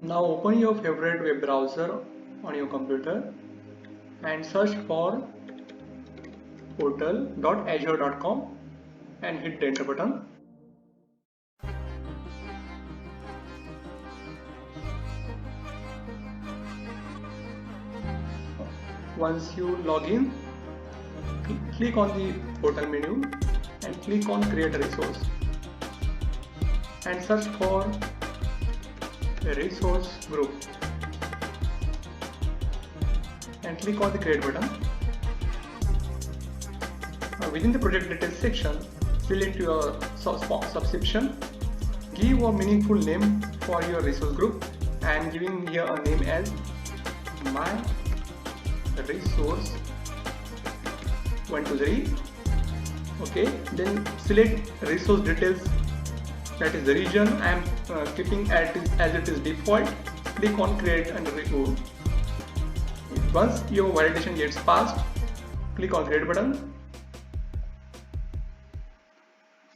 Now open your favorite web browser on your computer and search for portal.azure.com and hit the enter button. Once you log in, click on the portal menu and click on create a resource and search for a resource group and click on the create button. Within the project details section, select your subscription, give a meaningful name for your resource group. I am giving here a name as my resource 123. Okay, then select resource details, that is the region. I am keeping as it is default. Click on create and remove. Once your validation gets passed, click on create button.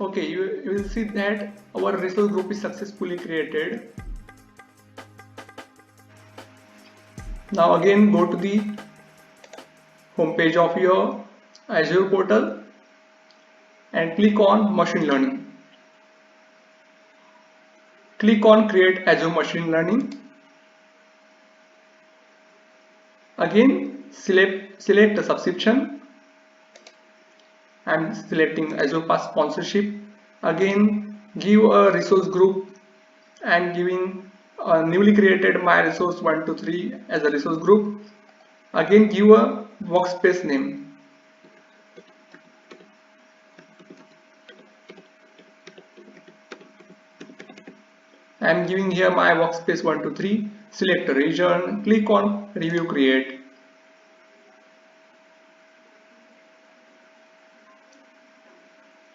Okay, you will see that our resource group is successfully created. Now again go to the home page of your Azure portal and click on machine learning. Click on create Azure machine learning. Again select the subscription. I am selecting Azure Pass sponsorship. Again give a resource group and giving a newly created my resource 123 as a resource group. Again give a workspace name. I am giving here my workspace 123. Select a region, click on review create.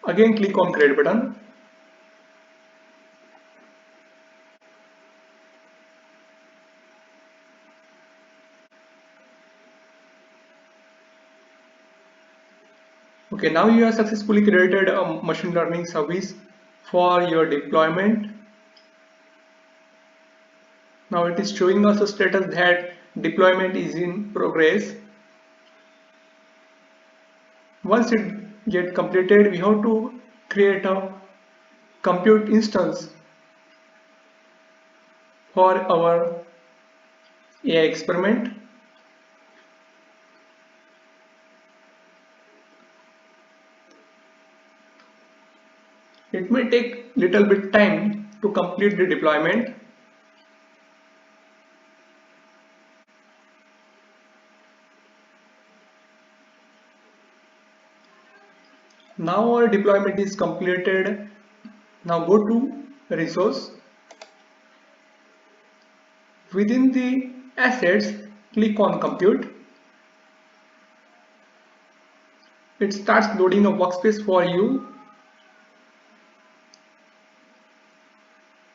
Again click on create button. Okay, now you have successfully created a machine learning service for your deployment. Now it is showing us a status that deployment is in progress. Once it gets completed, we have to create a compute instance for our AI experiment. It may take little bit time to complete the deployment. Now our deployment is completed. Now go to resource. Within the assets, click on compute. It starts loading a workspace for you.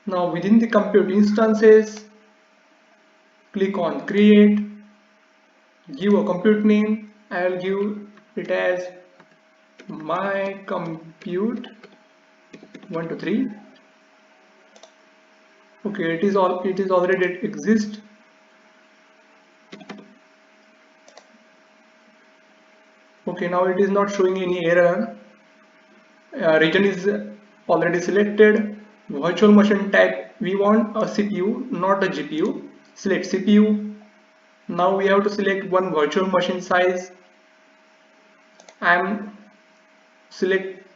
Now within the compute instances, click on create, give a compute name. I will give it as my compute 123. Okay, it is already exist. Okay, now it is not showing any error. Region is already selected. Virtual machine type, we want a CPU, not a GPU. Select CPU. Now we have to select one virtual machine size. I am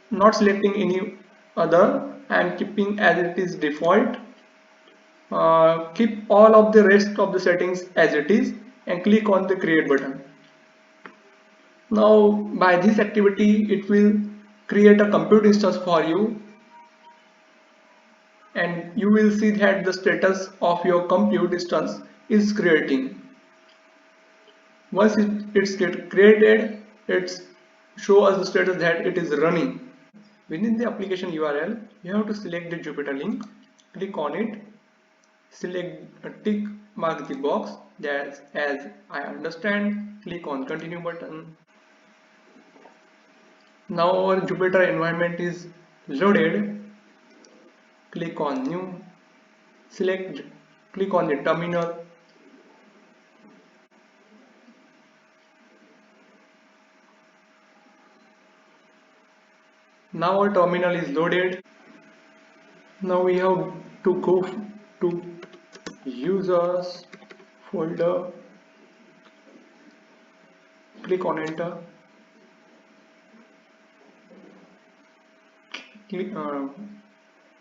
not selecting any other. I am keeping as it is default. Keep all of the rest of the settings as it is and click on the create button. Now by this activity it will create a compute instance for you and you will see that the status of your compute instance is creating. Once it's get created, it's show us the status that it is running. Within the application URL, you have to select the Jupyter link, click on it, select a tick mark the box that as I understand, click on continue button. Now our Jupyter environment is loaded. Click on new, select click on the terminal. Now our terminal is loaded. Now we have to go to users folder, click on enter,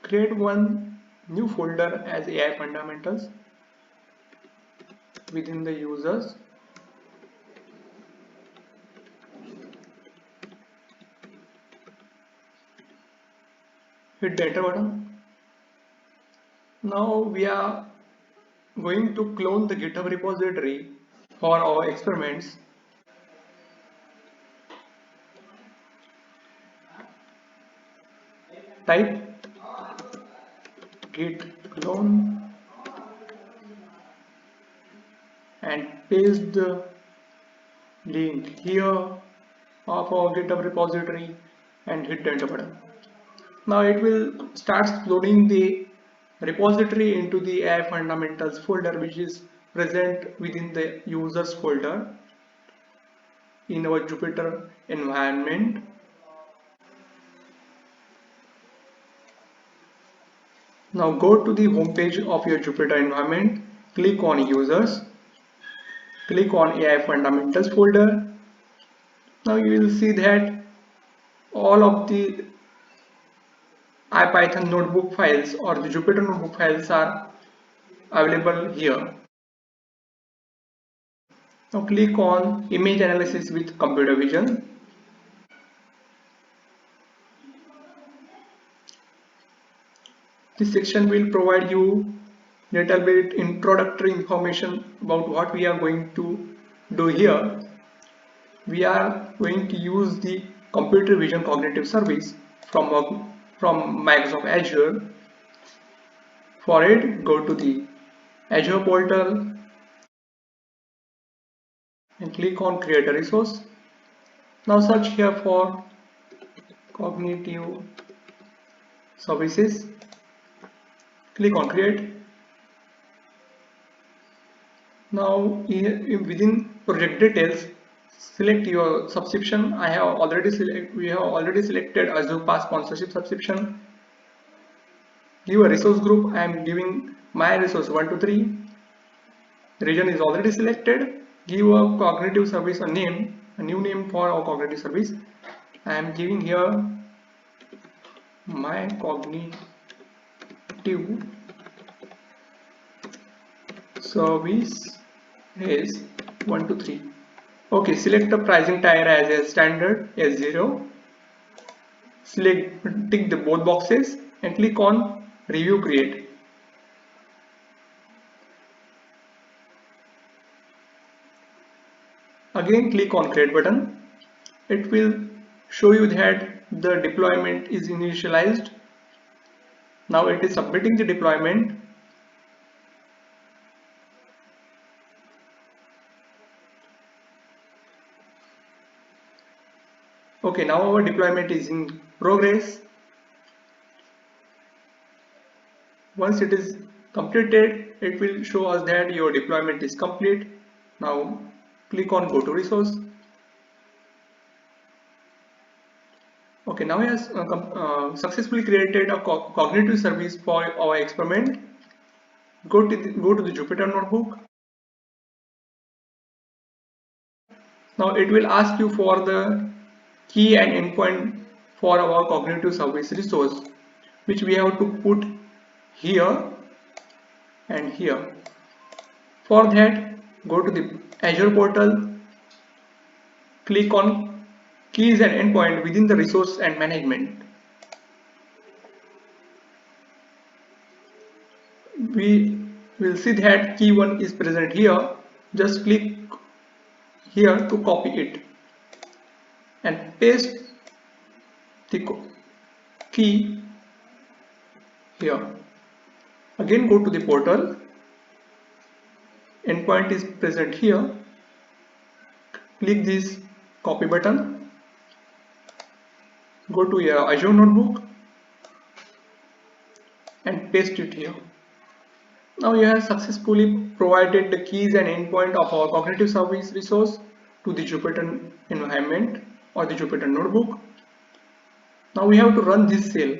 create one new folder as AI fundamentals within the users. Hit the enter button. Now we are going to clone the GitHub repository for our experiments. Type git clone and paste the link here of our GitHub repository and hit the enter button. Now it will start loading the repository into the AI fundamentals folder, which is present within the users folder in our Jupyter environment. Now go to the home page of your Jupyter environment, click on users, click on AI fundamentals folder. Now you will see that all of the IPython notebook files or the Jupyter notebook files are available here. Now click on image analysis with computer vision. This section will provide you little bit introductory information about what we are going to do here. We are going to use the computer vision cognitive service from Microsoft Azure. For it, go to the Azure portal and click on create a resource. Now search here for cognitive services. Click on create. Now within project details, select your subscription. We have already selected Azure Pass sponsorship subscription. Give a resource group. I am giving my resource 1 to 3. Region is already selected. Give a cognitive service a name, a new name for our cognitive service. I am giving here my cognitive service is 1 to 3. Okay, select the pricing tier as a standard S0. Tick the both boxes and click on review create. Again click on create button. It will show you that the deployment is initialized. Now it is submitting the deployment. Okay, now our deployment is in progress. Once it is completed, it will show us that your deployment is complete. Now click on go to resource. Okay, now we have successfully created a cognitive service for our experiment. Go to the Jupyter notebook. Now it will ask you for the key and endpoint for our cognitive service resource, which we have to put here and here. For that, go to the Azure portal, click on keys and endpoint within the resource and management. We will see that key 1 is present here. Just click here to copy it and paste the key here. Again go to the portal, endpoint is present here. Click this copy button, go to your Azure notebook and paste it here. Now you have successfully provided the keys and endpoint of our cognitive service resource to the Jupyter environment or the Jupyter notebook. Now we have to run this cell.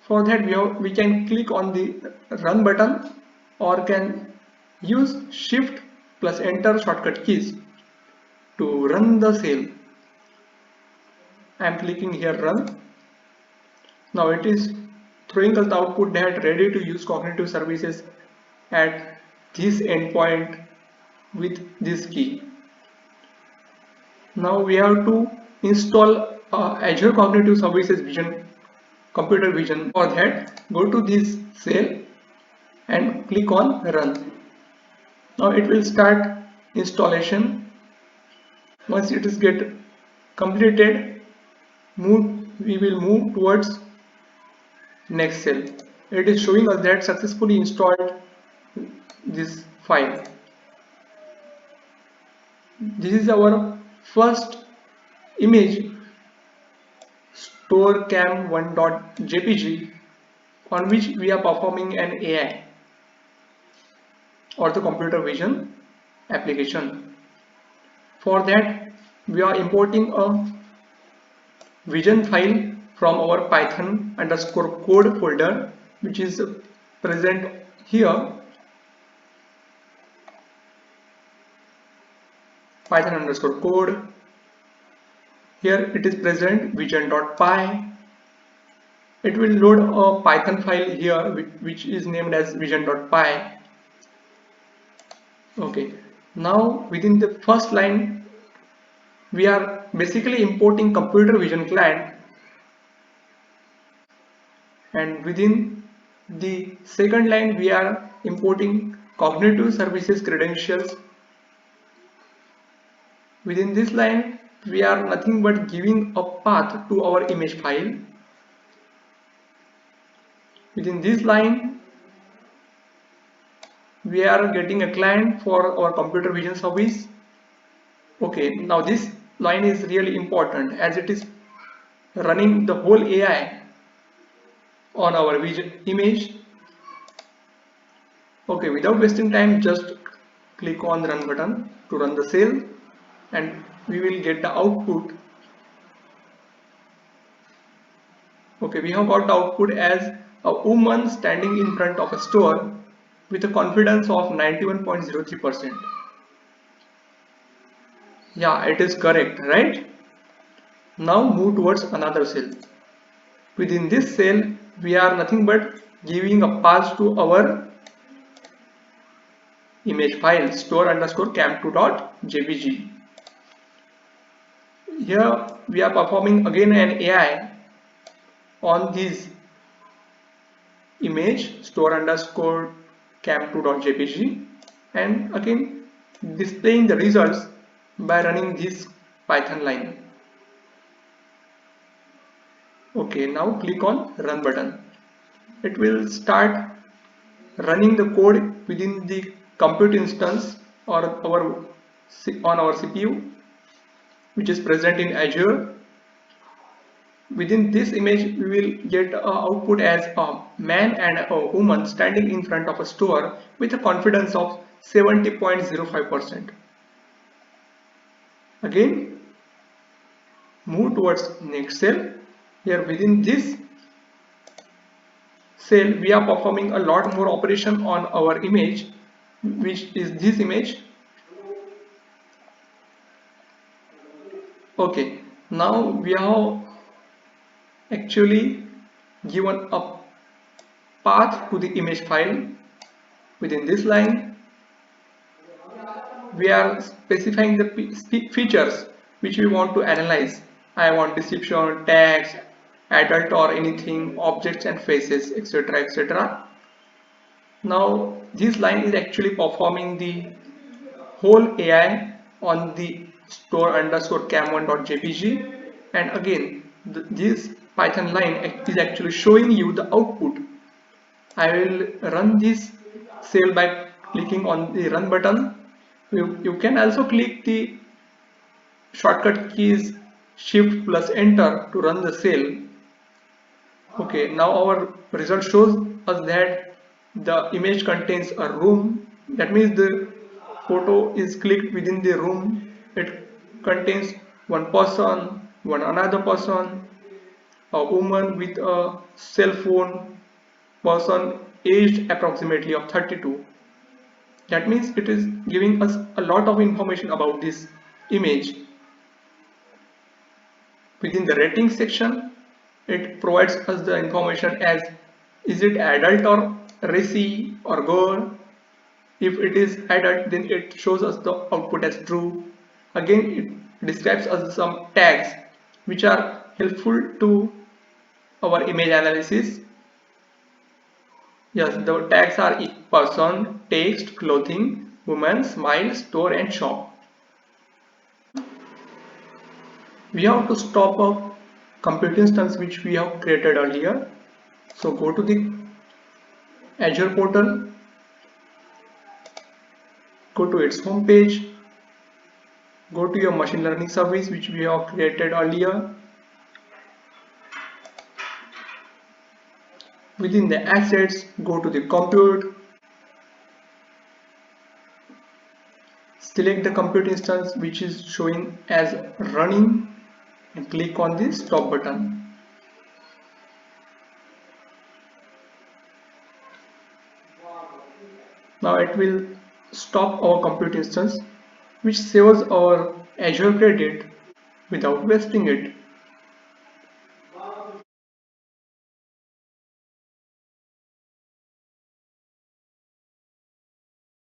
For that we can click on the run button or can use shift plus enter shortcut keys to run the cell. I am clicking here run. Now it is throwing us the output that ready to use cognitive services at this endpoint with this key. Now we have to install Azure Cognitive Services Vision computer vision. For that, go to this cell and click on run. Now it will start installation. Once it is get completed, we will move towards next cell. It is showing us that successfully installed this file. This is our first image storecam1.jpg on which we are performing an AI or the computer vision application. For that, we are importing a vision file from our python underscore code folder, which is present here. Python underscore code. Here it is present vision.py. It will load a Python file here which is named as vision.py. Okay, now within the first line we are basically importing computer vision client, and within the second line we are importing cognitive services credentials. Within this line we are nothing but giving a path to our image file. Within this line we are getting a client for our computer vision service. Okay, now this line is really important as it is running the whole AI on our vision image. Okay, without wasting time, just click on the run button to run the cell and we will get the output. Okay, we have got the output as a woman standing in front of a store with a confidence of 91.03%. Yeah, it is correct, right? Now move towards another cell. Within this cell, we are nothing but giving a path to our image file store underscore cam2.jpg. Here we are performing again an AI on this image store underscore cam2.jpg and again displaying the results by running this Python line. Okay, now click on run button. It will start running the code within the compute instance or on our CPU, which is present in Azure. Within this image we will get an output as a man and a woman standing in front of a store with a confidence of 70.05%. Again move towards next cell. Here within this cell we are performing a lot more operation on our image, which is this image. Okay, now we have actually given a path to the image file. Within this line we are specifying the features which we want to analyze. I want description, tags, adult or anything, objects and faces, etc, etc. Now this line is actually performing the whole AI on the store underscore cam1.jpg, and again this Python line is actually showing you the output. I will run this cell by clicking on the run button. You can also click the shortcut keys shift plus enter to run the cell. Okay, now our result shows us that the image contains a room. That means the photo is clicked within the room. It contains one person, one another person, a woman with a cell phone, person aged approximately of 32. That means it is giving us a lot of information about this image. Within the rating section, it provides us the information as is it adult or racy or gore. If it is adult, then it shows us the output as true. Again, it describes us some tags which are helpful to our image analysis. Yes, the tags are person, text, clothing, woman, smile, store and shop. We have to stop a compute instance which we have created earlier. So go to the Azure portal, go to its home page, go to your machine learning service which we have created earlier. Within the assets, go to the compute, select the compute instance which is showing as running and click on the stop button. Now it will stop our compute instance which saves our Azure credit without wasting it.